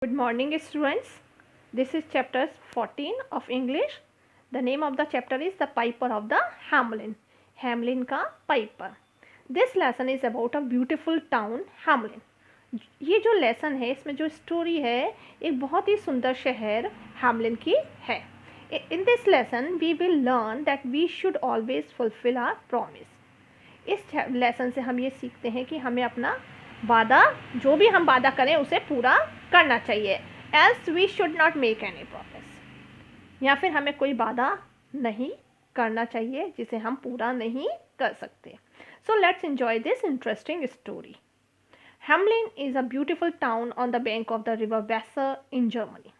Good morning, students. This is chapter 14 of English. The name of the chapter is The Piper of the Hamelin. Hamelin का Piper. This lesson is about a beautiful town, Hamelin. ये जो lesson है इसमें जो story है एक बहुत ही सुंदर शहर हैमलिन की है. In this lesson we will learn that we should always fulfill our promise. इस लेसन से हम ये सीखते हैं कि हमें अपना वादा, जो भी हम वादा करें उसे पूरा करना चाहिए. Else we should not make any promise, या फिर हमें कोई वादा नहीं करना चाहिए जिसे हम पूरा नहीं कर सकते. So let's enjoy this interesting story. Hamelin is a beautiful town on the bank of the river Weser in Germany.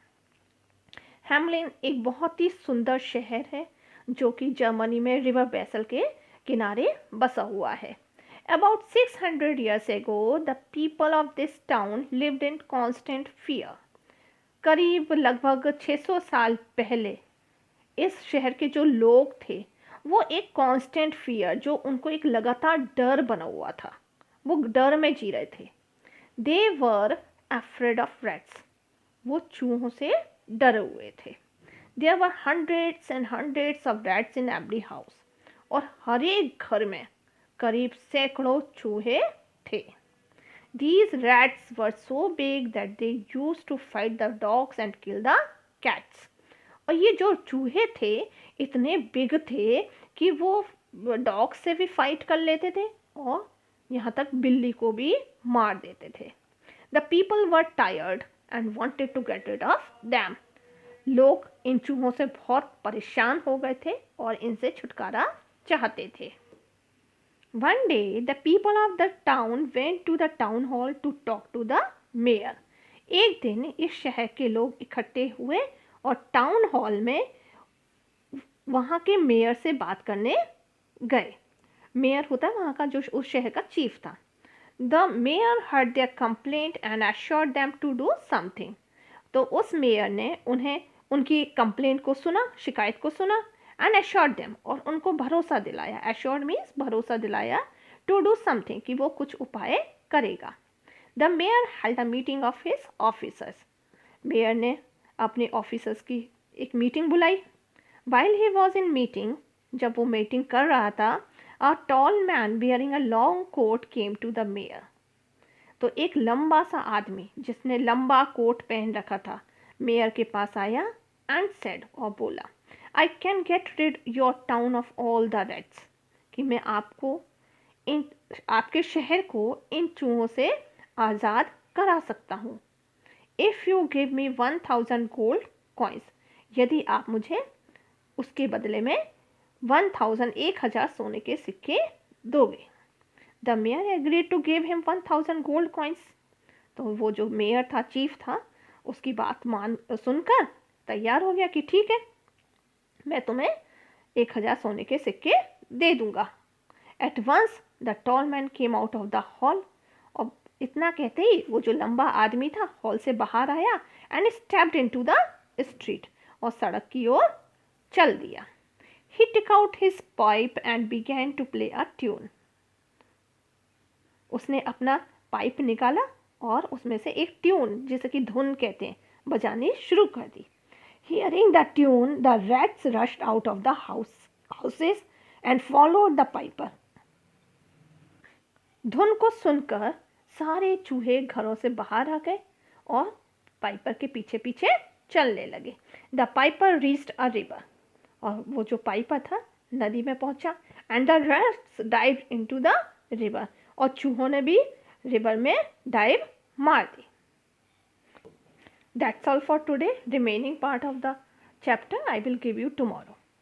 Hamelin एक बहुत ही सुंदर शहर है जो कि जर्मनी में रिवर वेसल के किनारे बसा हुआ है. About 600 years ago, the people of this town lived in constant fear. करीब लगभग 600 साल पहले इस शहर के जो लोग थे वो एक कांस्टेंट फियर, जो उनको एक लगातार डर बना हुआ था, वो डर में जी रहे थे. They were afraid of rats. वो चूहों से डरे हुए थे. There were hundreds and hundreds of rats in every house. और हर एक घर में करीब सैकड़ों चूहे थे. These rats were so big that they used to fight the dogs and kill the cats. और ये जो चूहे थे इतने बिग थे कि वो डॉग से भी फाइट कर लेते थे और यहाँ तक बिल्ली को भी मार देते थे. The people were tired and wanted to get rid of them. लोग इन चूहों से बहुत परेशान हो गए थे और इनसे छुटकारा चाहते थे. One day, the people of the town went to the town hall to talk to the mayor. एक दिन इस शहर के लोग इकट्ठे हुए और टाउन हॉल में वहाँ के मेयर से बात करने गए. मेयर होता है वहाँ का जो उस शहर का चीफ था. The mayor heard their complaint and assured them to do something. तो उस मेयर ने उन्हें उनकी कंप्लेंट को सुना, शिकायत को सुना, and assured them, और उनको भरोसा दिलाया. assured means भरोसा दिलाया, to do something, कि वो कुछ उपाय करेगा. The mayor held a meeting of his officers. Mayor ने अपने ऑफिसर्स की एक मीटिंग बुलाई. While he was in meeting, जब वो मीटिंग कर रहा था, a tall man wearing a long coat came to the mayor. तो एक लंबा सा आदमी जिसने लंबा कोट पहन रखा था मेयर के पास आया and said, और बोला, I can get rid your town of all the rats. कि मैं आपके शहर को इन चूहों से आज़ाद करा सकता हूँ. If you give me 1000 gold coins. यदि आप मुझे उसके बदले में 1000 सोने के सिक्के दोगे. The mayor agreed to give him 1000 gold coins. तो वो जो मेयर था, चीफ था, उसकी बात सुनकर तैयार हो गया कि ठीक है, मैं तुम्हें 1000 सोने के सिक्के दे दूंगा. At once the tall man came out of the hall. और इतना कहते ही वो जो लंबा आदमी था हॉल से बाहर आया and stepped into the street. और सड़क की ओर चल दिया. He took out his pipe and began to play a tune. उसने अपना पाइप निकाला और उसमें से एक ट्यून, जिसे कि धुन कहते हैं, बजानी शुरू कर दी. Hearing the tune, the rats rushed out of the houses and followed the piper. धुन को सुनकर सारे चूहे घरों से बाहर आ गए और पाइपर के पीछे पीछे चलने लगे. The piper reached a river. और वो जो पाइपर था नदी में पहुंचा. And the rats dived into the river. और चूहों ने भी रिवर में डाइव मार दी. That's all for today. Remaining part of the chapter I will give you tomorrow.